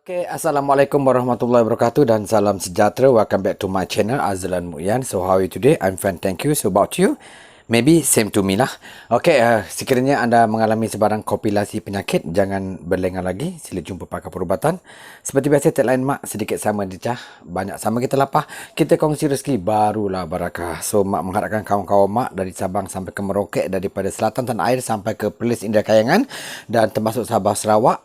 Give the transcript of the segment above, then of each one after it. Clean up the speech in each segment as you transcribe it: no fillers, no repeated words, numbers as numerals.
Okay, Assalamualaikum warahmatullahi wabarakatuh dan salam sejahtera. Welcome back to my channel, Azlan Muyan. So, how are you today? I'm fine, thank you. So, about you? Maybe same to me lah. Okay, sekiranya anda mengalami sebarang kompilasi penyakit, jangan berlengah lagi. Sila jumpa pakar perubatan. Seperti biasa, tagline mak, sedikit sama decah, banyak sama kita lapah. Kita kongsi rezeki, barulah barakah. So, mak mengharapkan kawan-kawan mak dari Sabang sampai ke Merauke, daripada selatan tanah air sampai ke Perlis India Kayangan, dan termasuk Sabah Sarawak,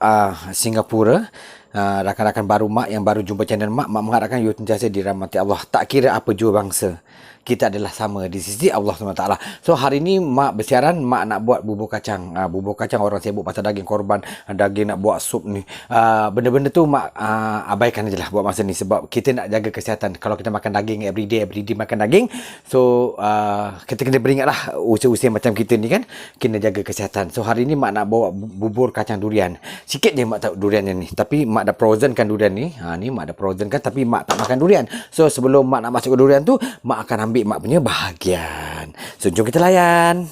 Singapura. Rakan-rakan baru mak yang baru jumpa channel mak mengharapkan you sentiasa dirahmati Allah. Tak kira apa jua bangsa, kita adalah sama di sisi Allah SWT. So hari ni mak bersiaran, mak nak buat bubur kacang. Bubur kacang orang sibuk pasal daging korban, daging nak buat sup ni. Benda-benda tu mak abaikan je lah buat masa ni, sebab kita nak jaga kesihatan. Kalau kita makan daging everyday makan daging, so kita kena beringat lah usia-usia macam kita ni kan, kena jaga kesihatan. So hari ni mak nak bawa bubur kacang durian. Sikit je mak tahu durian ni, tapi mak dah frozen kan durian ni. Ni mak dah frozen kan, tapi mak tak makan durian. So sebelum mak nak masuk ke durian tu, mak akan ambil mak punya bahagian. So jom kita layan.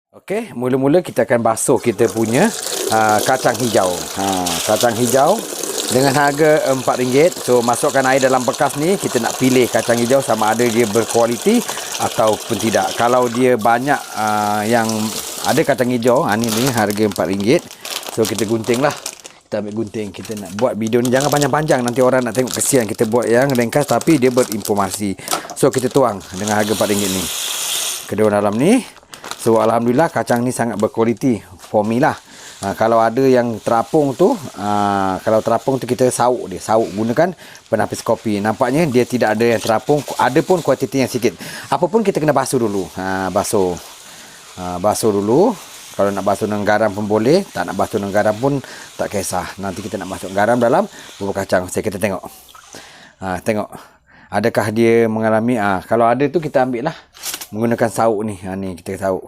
Okey, mula-mula kita akan basuh kita punya kacang hijau. Kacang hijau dengan harga RM4. So masukkan air dalam bekas ni, kita nak pilih kacang hijau sama ada dia berkualiti ataupun tidak. Kalau dia banyak yang ada kacang hijau, ni harga RM4. So kita gunting lah. Kita ambil gunting. Kita nak buat video ni jangan panjang-panjang, nanti orang nak tengok, kesian. Kita buat yang ringkas tapi dia berinformasi. So kita tuang dengan harga RM4 ni kedua dalam ni. So alhamdulillah kacang ni sangat berkualiti for me lah. Kalau ada yang terapung tu, kalau terapung tu kita sauk dia, sauk gunakan penapis kopi. Nampaknya dia tidak ada yang terapung, ada pun kuantiti yang sikit. Apa pun kita kena basuh dulu. Basuh dulu. Kalau nak basuh dengan garam pun boleh, tak nak basuh dengan garam pun tak kisah. Nanti kita nak masuk garam dalam bubur kacang. Kita tengok. Tengok. Adakah dia mengalami, kalau ada tu kita ambil lah. Menggunakan sauk ni. Ni kita sauk.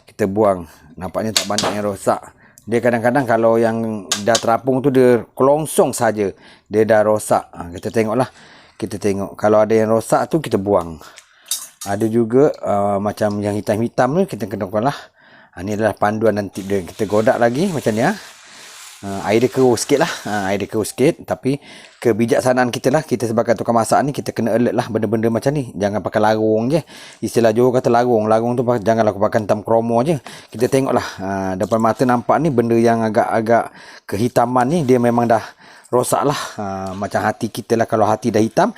Kita buang. Nampaknya tak banyak yang rosak. Dia kadang-kadang kalau yang dah terapung tu dia kelongsong saja, dia dah rosak. Kita tengok lah. Kita tengok. Kalau ada yang rosak tu kita buang. Ada juga macam yang hitam-hitam tu kita kenakan lah. Ini adalah panduan nanti kita godak lagi macam ni. Air dia keruh sikit lah. Air dia keruh sikit. Tapi kebijaksanaan kita lah. Kita sebagai tukang masak ni, kita kena alert lah benda-benda macam ni. Jangan pakai larung je. Istilah Johor kata larung. Larung tu janganlah aku pakai hitam kromo je. Kita tengok lah. Depan mata nampak ni benda yang agak-agak kehitaman ni, dia memang dah rosak lah. Macam hati kita lah. Kalau hati dah hitam,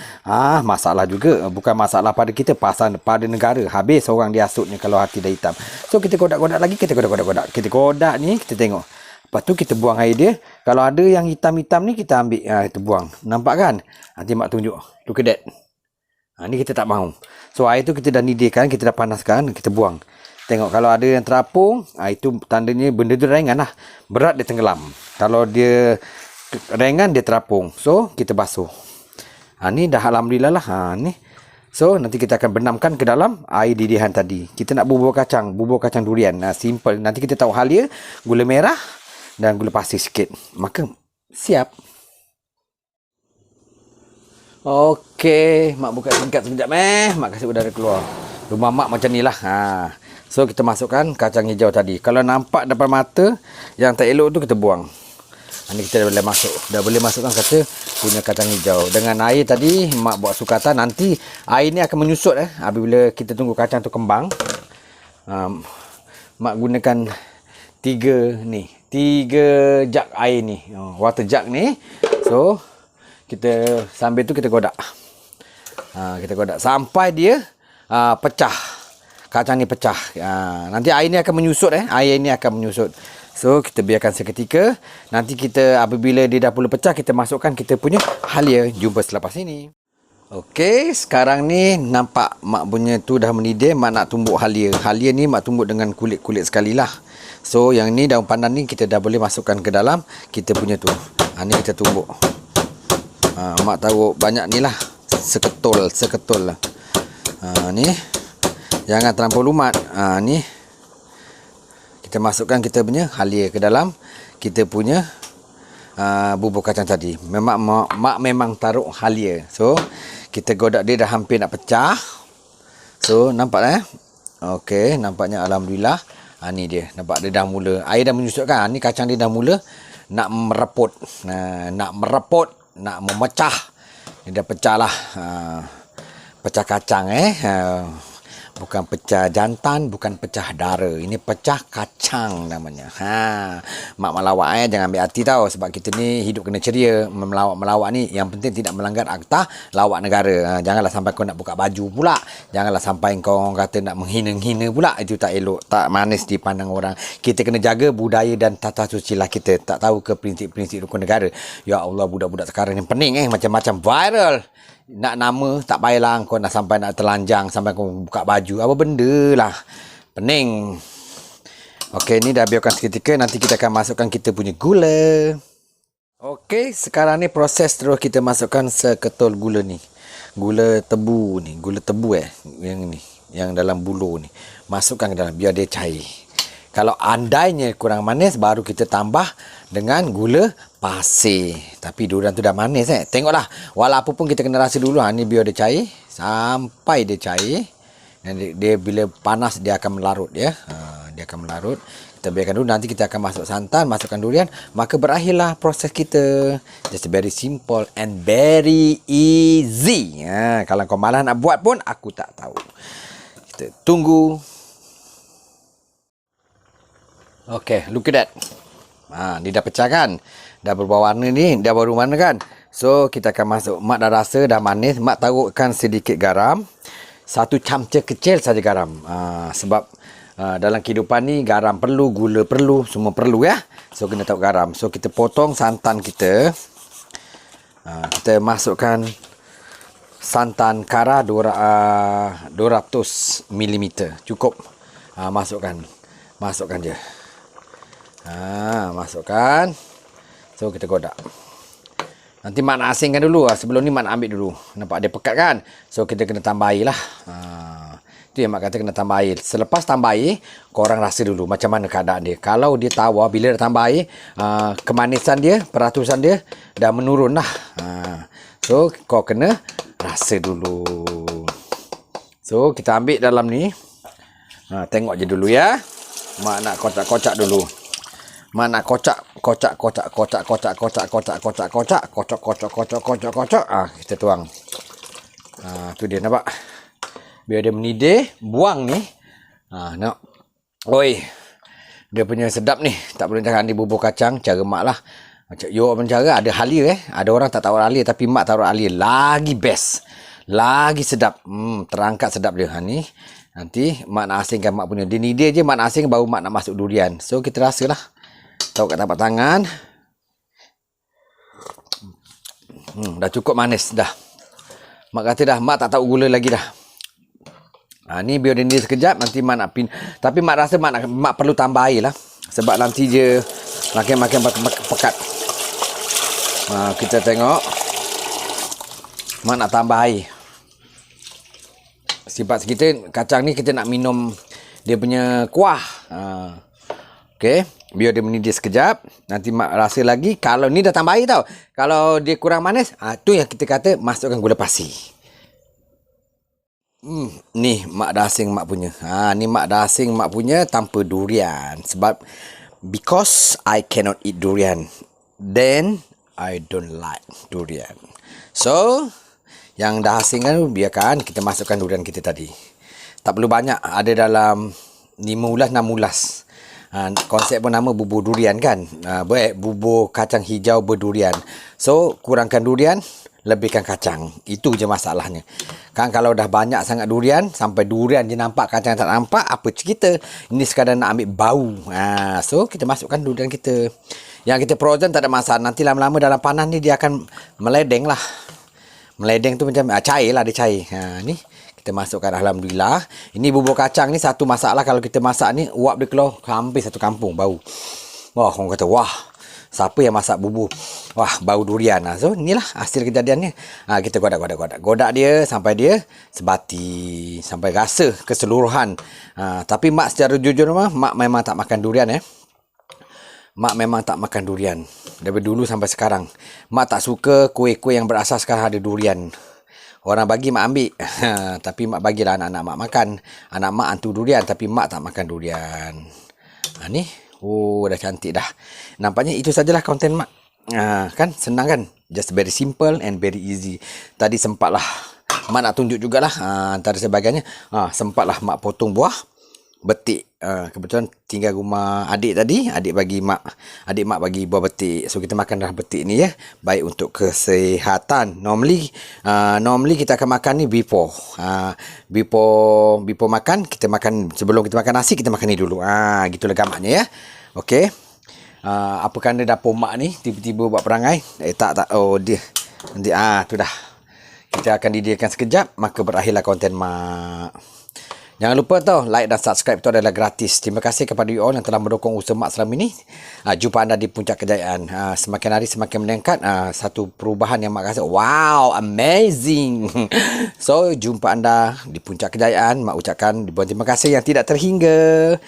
masalah juga. Bukan masalah pada kita, pasal pada negara. Habis orang diasutnya kalau hati dah hitam. So kita godak-godak lagi. Kita godak-godak. Kita godak ni, kita tengok. Lepas tu kita buang air dia. Kalau ada yang hitam-hitam ni, kita ambil. Kita buang. Nampak kan? Nanti mak tunjuk. Look at that. Ni kita tak mahu. So air tu kita dah nidihkan, kita dah panaskan, kita buang. Tengok kalau ada yang terapung, itu tandanya benda tu ringan lah. Berat dia tenggelam. Kalau dia ringan dia terapung. So kita basuh. Ni dah alhamdulillah lah. Ni. So nanti kita akan benamkan ke dalam air didihan tadi. Kita nak bubur kacang durian. Simple. Nanti kita tahu halia, gula merah dan gula pasir sikit. Maka siap. Okey, mak buka singkat sekejap mak kasih udara keluar. Rumah mak macam ni lah. So kita masukkan kacang hijau tadi. Kalau nampak depan mata yang tak elok tu kita buang. Ni kita dah boleh masukkan kata punya kacang hijau. Dengan air tadi mak buat sukatan. Nanti air ni akan menyusut apabila kita tunggu kacang tu kembang. Mak gunakan 3 jug air ni, water jug ni. So kita sambil tu kita godak. Kita godak sampai dia pecah. Kacang ni pecah. Nanti air ni akan menyusut air ni akan menyusut. So kita biarkan seketika. Nanti kita apabila dia dah mula pecah, kita masukkan kita punya halia. Jumpa selepas ini. Okey, sekarang ni nampak mak punya tu dah mendidih. Mak nak tumbuk halia. Halia ni mak tumbuk dengan kulit-kulit sekali lah. So yang ni daun pandan ni kita dah boleh masukkan ke dalam kita punya tu. Ni kita tumbuk. Mak taruh banyak ni lah. Seketul lah. Ni jangan terlampau lumat. Ni kita masukkan kita punya halia ke dalam kita punya bubur kacang tadi. Mak memang taruh halia. So kita godak dia dah hampir nak pecah. So nampak Okey, nampaknya alhamdulillah. Ni dia, nampak dia dah mula, air dah menyusut kan. Ni kacang dia dah mula nak mereput. Nak mereput, nak memecah. Dia dah pecah lah. Pecah kacang bukan pecah jantan, bukan pecah dara. Ini pecah kacang namanya. Mak melawak jangan ambil hati tau, sebab kita ni hidup kena ceria. Melawak ni yang penting tidak melanggar akta lawak negara. Janganlah sampai kau nak buka baju pula. Janganlah sampai kau kata nak menghina-hina pula. Itu tak elok, tak manis dipandang orang. Kita kena jaga budaya dan tata susila kita. Tak tahu ke prinsip-prinsip rukun negara. Ya Allah, budak-budak sekarang ni pening macam-macam viral. Nak nama tak payahlah kau nak sampai nak telanjang, sampai kau buka baju, apa benda lah, pening. Okey, ni dah biarkan seketika, nanti kita akan masukkan kita punya gula. Okey, sekarang ni proses terus kita masukkan seketul gula ni. Gula tebu ni, gula tebu yang ni, yang dalam bulu ni. Masukkan ke dalam biar dia cair. Kalau andainya kurang manis, baru kita tambah dengan gula pasir. Tapi durian tu dah manis Tengoklah. Walaupun pun kita kena rasa dulu. Ni biar dia cair. Sampai dia cair. Dan dia bila panas, dia akan melarut Dia akan melarut. Kita biarkan dulu. Nanti kita akan masuk santan, masukkan durian. Maka berakhirlah proses kita. Just very simple and very easy. Kalau kau malas nak buat pun, aku tak tahu. Kita tunggu. Okay, look at that. Dia dah pecah kan? Dah berubah warna ni, dah baru warna kan? So, kita akan masuk. Mak dah rasa dah manis. Mak taruhkan sedikit garam. 1 camca kecil saja garam. Sebab dalam kehidupan ni, garam perlu, gula perlu, semua perlu ya. So, kena taruh garam. So, kita potong santan kita. Kita masukkan santan kara 200 mm. Cukup. Masukkan je. Masukkan. So kita godak. Nanti mak nak asingkan dulu. Sebelum ni mak nak ambil dulu. Nampak dia pekat kan? So kita kena tambah air lah. Itu yang mak kata kena tambah air. Selepas tambah air, korang rasa dulu macam mana keadaan dia. Kalau dia tawar, bila dah tambah air, kemanisan dia, peratusan dia dah menurun lah. So kau kena rasa dulu. So kita ambil dalam ni. Tengok je dulu ya. Mak nak kocak-kocak dulu. Mak nak kocak. Kita tuang. Tu dia nampak. Biar dia mendidih, buang ni. Nak. Oi. Dia punya sedap ni. Tak boleh cakap ni bubur kacang, cara mak lah. Macam yo cara ada halia Ada orang tak taruh halia, tapi mak taruh halia. Lagi best. Lagi sedap. Terangkat sedap dia. Ni. Nanti mak nak asingkan mak punya. Dia ni dia je mak nak asing, baru mak nak masuk durian. So kita rasalah. Tahu kat tapak tangan. Dah cukup manis dah. Mak kata dah, mak tak tahu gula lagi dah. Ni biar dia ni sekejap, nanti mak nak tapi mak rasa mak perlu tambah air lah. Sebab nanti je makin pekat. Kita tengok. Mak nak tambah air. Sebab kita kacang ni kita nak minum dia punya kuah. Okey, biar dia mendidih sekejap. Nanti mak rasa lagi. Kalau ni dah tambah air tau. Kalau dia kurang manis, tu yang kita kata masukkan gula pasir. Ni mak dah asing mak punya. Ni mak dah asing mak punya tanpa durian. Sebab because I cannot eat durian, then I don't like durian. So yang dah asing kan, biarkan kita masukkan durian kita tadi. Tak perlu banyak. Ada dalam 5 ulas 6 ulas. Konsep pun nama bubur durian kan. Bubur kacang hijau berdurian. So kurangkan durian, lebihkan kacang. Itu je masalahnya. Kan kalau dah banyak sangat durian, sampai durian je nampak, kacang tak nampak, apa cerita? Ini sekadar nak ambil bau. So kita masukkan durian kita. Yang kita frozen tak ada masalah. Nanti lama-lama dalam panas ni dia akan meledeng lah. Meledeng tu macam cair lah, dia cair. Ni kita masukkan. Alhamdulillah. Ini bubur kacang ni satu masalah. Kalau kita masak ni, uap dia keluar hampir satu kampung bau. Wah, orang kata, wah, siapa yang masak bubur? Wah, bau durian. So inilah hasil kejadiannya. Kita godak dia sampai dia sebati, sampai rasa keseluruhan. Tapi mak secara jujur mak memang tak makan durian Mak memang tak makan durian. Dari dulu sampai sekarang. Mak tak suka kuih-kuih yang berasaskan ada durian. Orang bagi mak ambil. Tapi mak bagilah anak-anak mak makan. Anak mak hantu durian, tapi mak tak makan durian. Ni Oh, dah cantik dah. Nampaknya itu sajalah konten mak. Kan senang kan? Just very simple and very easy. Tadi sempatlah mak nak tunjuk jugalah antara sebagainya. Sempatlah mak potong buah betik. Kebetulan tinggal rumah adik tadi, adik mak bagi buah betik. So kita makan dah betik ni ya. Baik untuk kesihatan. Normally kita akan makan ni before makan, kita makan sebelum kita makan nasi, kita makan ni dulu. Gitulah gamaknya ya. Okey. Apakah anda dapur mak ni tiba-tiba buat perangai? Tak. Oh dia. Nanti tu dah. Kita akan didiamkan sekejap, maka berakhirlah konten mak. Jangan lupa tau, like dan subscribe tu adalah gratis. Terima kasih kepada you all yang telah mendukung usaha mak selama ini. Jumpa anda di puncak kejayaan. Semakin hari semakin meningkat. Satu perubahan yang mak rasa, wow, amazing. So, jumpa anda di puncak kejayaan. Mak ucapkan ribuan terima kasih yang tidak terhingga.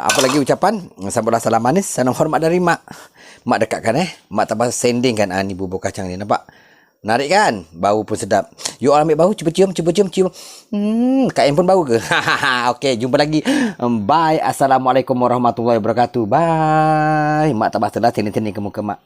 Apa lagi ucapan? Sambutlah salam manis, salam hormat dari mak. Mak dekatkan Mak tambah sending kan. Ni bubur kacang ni, nampak? Menarik kan? Bau pun sedap. You all ambil bau, cuba cium. Kak Em pun bau ke? Okey, jumpa lagi. Bye. Assalamualaikum warahmatullahi wabarakatuh. Bye. Mak tak basta lah tening-tening ke muka mak.